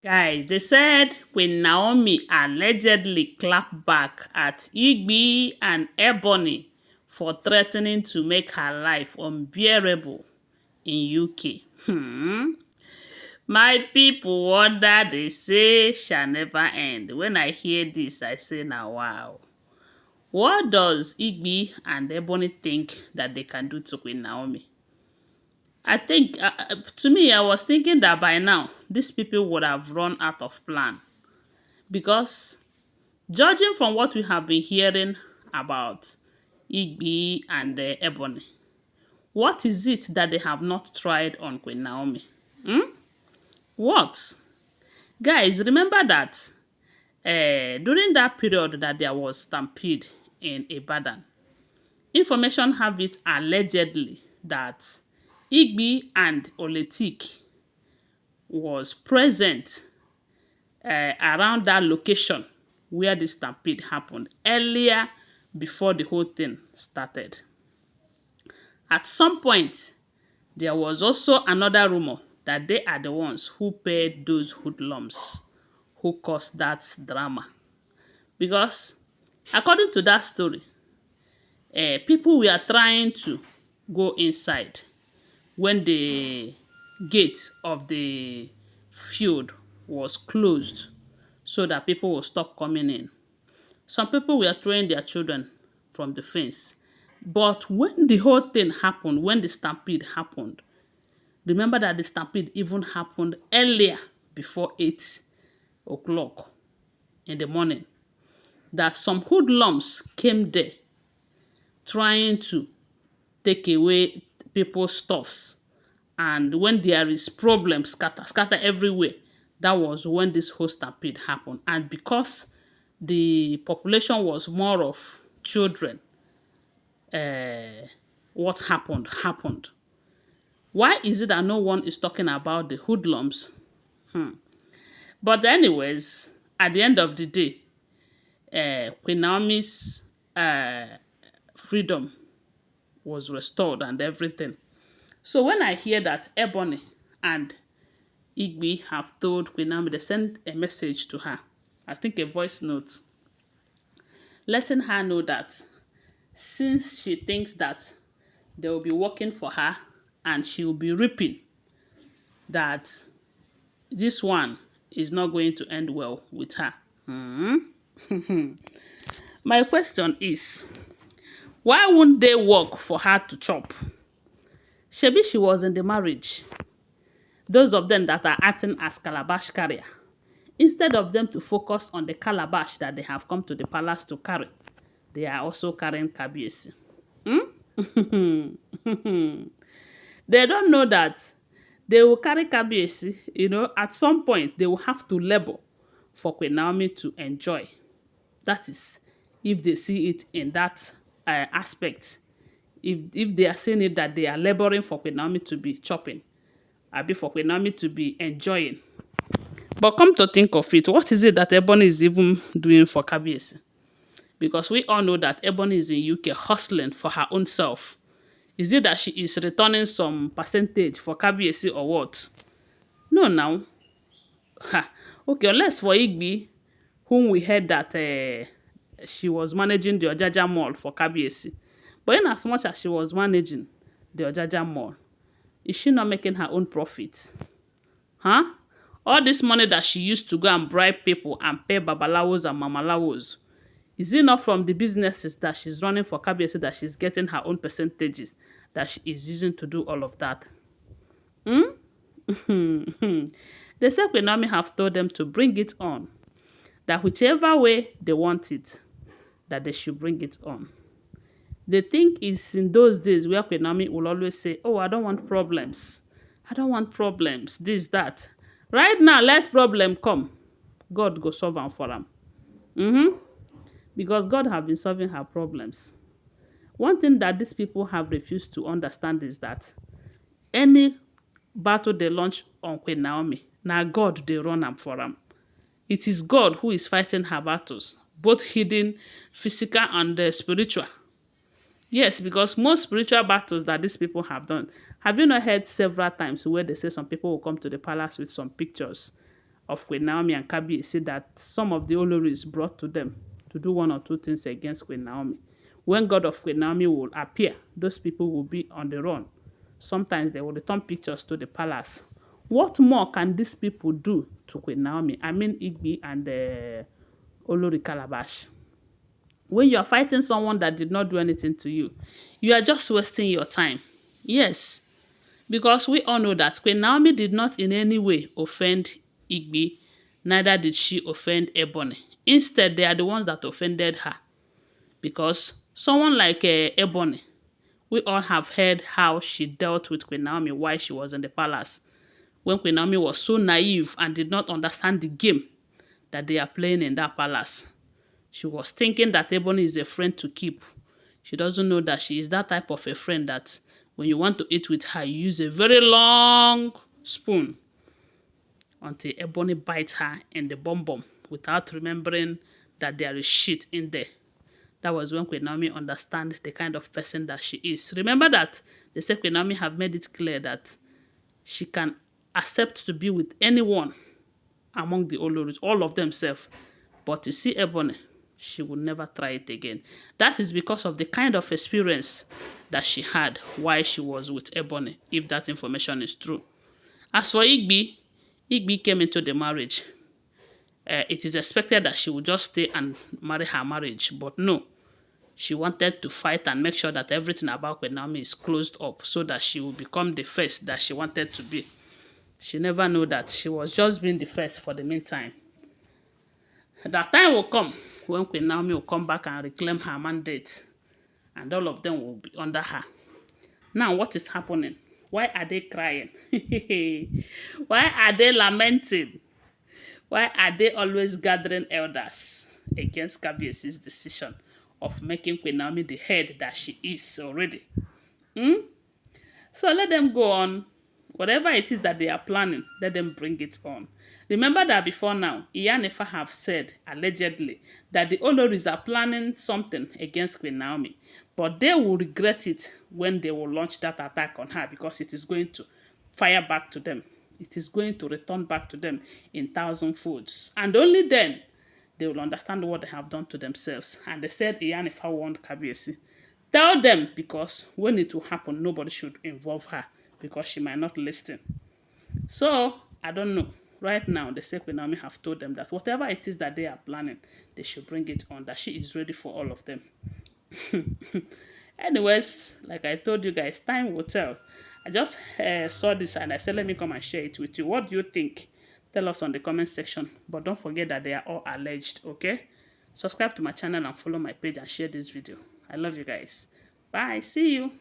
Guys, they said Queen Naomi allegedly clapped back at Igbi and Ebony for threatening to make her life unbearable in UK. My people wonder they say shall never end. When I hear this, I say now wow. What does Igbi and Ebony think that they can do to Queen Naomi? I think, to me, I was thinking that by now, these people would have run out of plan. Because judging from what we have been hearing about Igbi and Ebony, what is it that they have not tried on Queen Naomi? What? Guys, remember that during that period that there was stampede in Ibadan, information have it allegedly that Igbi and Oletik was present around that location where the stampede happened earlier before the whole thing started. At some point, there was also another rumor that they are the ones who paid those hoodlums who caused that drama. Because according to that story, people were trying to go inside when the gate of the field was closed so that people will stop coming in. Some people were throwing their children from the fence. But when the whole thing happened, when the stampede happened, remember that the stampede even happened earlier before 8 o'clock in the morning. That some hoodlums came there trying to take away people's stuffs. And when there is problems, scatter everywhere, that was when this whole stampede happened. And because the population was more of children, what happened. Why is it that no one is talking about the hoodlums? But anyways, at the end of the day, Queen Naomi's freedom was restored and everything. So when I hear that Ebony and Igbi have told Queen Naomi, they sent a message to her, I think a voice note, letting her know that since she thinks that they will be working for her and she will be reaping, that this one is not going to end well with her. My question is, why wouldn't they work for her to chop? Shebi she was in the marriage. Those of them that are acting as calabash carrier, instead of them to focus on the calabash that they have come to the palace to carry, they are also carrying Kabiyesi. They don't know that they will carry Kabiyesi, at some point they will have to labor for Queen Naomi to enjoy. That is, if they see it in that aspect. If they are seeing it that they are laboring for Queen Naomi to be chopping, be for Queen Naomi to be enjoying. But come to think of it, what is it that Ebony is even doing for Kabiyesi? Because we all know that Ebony is in UK hustling for her own self. Is it that she is returning some percentage for Kabiyesi or what? No, now. Okay, unless for Igbi, whom we heard that she was managing the Ojaja Mall for Kabiyesi. But in as much as she was managing the Ojaja Mall, is she not making her own profit? All this money that she used to go and bribe people and pay babalawos and mamalawos, is it not from the businesses that she's running for Kabiyesi that she's getting her own percentages that she is using to do all of that? They say Queen Naomi have told them to bring it on. That whichever way they want it, that they should bring it on. They think it's in those days where Queen Naomi will always say, oh, I don't want problems. I don't want problems, this, that. Right now, let problem come. God go solve them for them. Because God have been solving her problems. One thing that these people have refused to understand is that any battle they launch on Queen Naomi, now God they run them for them. It is God who is fighting her battles, both hidden, physical, and spiritual. Yes, because most spiritual battles that these people have done, have you not heard several times where they say some people will come to the palace with some pictures of Queen Naomi and Kabiyesi that some of the Olories brought to them to do one or two things against Queen Naomi. When God of Queen Naomi will appear, those people will be on the run. Sometimes they will return pictures to the palace. What more can these people do to Queen Naomi? I mean Igbi and Olori Calabash. When you are fighting someone that did not do anything to you, you are just wasting your time. Yes, because we all know that Queen Naomi did not in any way offend Igbi, neither did she offend Ebony. Instead, they are the ones that offended her. Because someone like Ebony, we all have heard how she dealt with Queen Naomi while she was in the palace. When Queen Naomi was so naive and did not understand the game that they are playing in that palace. She was thinking that Ebony is a friend to keep. She doesn't know that she is that type of a friend that when you want to eat with her, you use a very long spoon until Ebony bites her in the bum bum without remembering that there is shit in there. That was when Queen Naomi understands the kind of person that she is. Remember that they said Queen Naomi have made it clear that she can accept to be with anyone among the Oloris, all of themselves. But you see Ebony, she will never try it again. That is because of the kind of experience that she had while she was with Ebony, if that information is true. As for Igbi, Igbi came into the marriage. It is expected that she would just stay and marry her marriage, but no. She wanted to fight and make sure that everything about Queen Naomi is closed up so that she will become the first that she wanted to be. She never knew that she was just being the first for the meantime. That time will come when Queen Naomi will come back and reclaim her mandate, and all of them will be under her. Now, what is happening? Why are they crying? Why are they lamenting? Why are they always gathering elders against Kabiyesi's decision of making Queen Naomi the head that she is already? So let them go on. Whatever it is that they are planning, let them bring it on. Remember that before now, Ife and Ife have said, allegedly, that the Oloris are planning something against Queen Naomi. But they will regret it when they will launch that attack on her because it is going to fire back to them. It is going to return back to them in 1,000 folds. And only then, they will understand what they have done to themselves. And they said Ife and Ife warned Kabiyesi. Tell them, because when it will happen, nobody should involve her because she might not listen. So, I don't know. Right now, the say Queen Naomi have told them that whatever it is that they are planning, they should bring it on, that she is ready for all of them. Anyways, like I told you guys, time will tell. I just saw this and I said, let me come and share it with you. What do you think? Tell us on the comment section. But don't forget that they are all alleged, okay? Subscribe to my channel and follow my page and share this video. I love you guys. Bye. See you.